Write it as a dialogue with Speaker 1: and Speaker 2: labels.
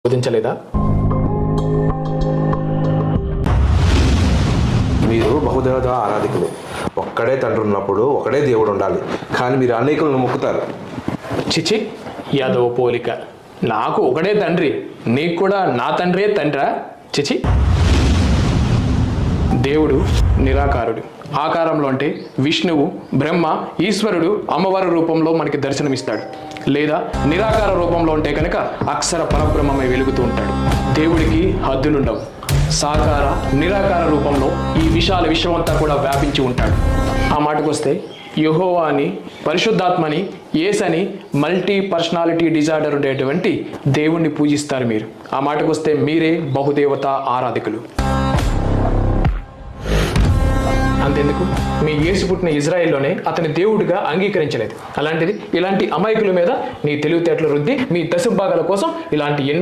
Speaker 1: బోధించలేదా?
Speaker 2: మీరు బహుదేవత ఆరాధికులు. ఒక్కడే తండ్రి ఉన్నప్పుడు ఒకడే దేవుడు ఉండాలి, కానీ మీరు అనేకులను మొక్కుతారు.
Speaker 1: చిచి, యాదవ పోలిక. నాకు ఒకడే తండ్రి, నీకు కూడా నా తండ్రే తండ్రా? చిచి. దేవుడు నిరాకారుడు. ఆకారంలో అంటే విష్ణువు, బ్రహ్మ, ఈశ్వరుడు అమ్మవారి రూపంలో మనకి దర్శనమిస్తాడు. లేదా నిరాకార రూపంలో ఉంటే కనుక అక్షర పరబ్రహ్మమై వెలుగుతూ ఉంటాడు. దేవుడికి హద్దులుండవు. సాకార నిరాకార రూపంలో ఈ విశాల విశ్వమంతా కూడా వ్యాపించి ఉంటాడు. ఆ మాటకొస్తే యెహోవా అని, పరిశుద్ధాత్మని, యేసని, మల్టీ పర్సనాలిటీ డిజార్డర్ ఉండేటువంటి దేవుణ్ణి పూజిస్తారు మీరు. ఆ మాటకొస్తే మీరే బహుదేవత ఆరాధకులు. అంతెందుకు, మీ యేసు పుట్టిన ఇజ్రాయెల్లోనే అతని దేవుడిగా అంగీకరించలేదు. అలాంటిది ఇలాంటి అమాయకుల మీద నీ తెలివితేటలు రుద్ది మీ దశభాగాల కోసం ఇలాంటి ఎన్నో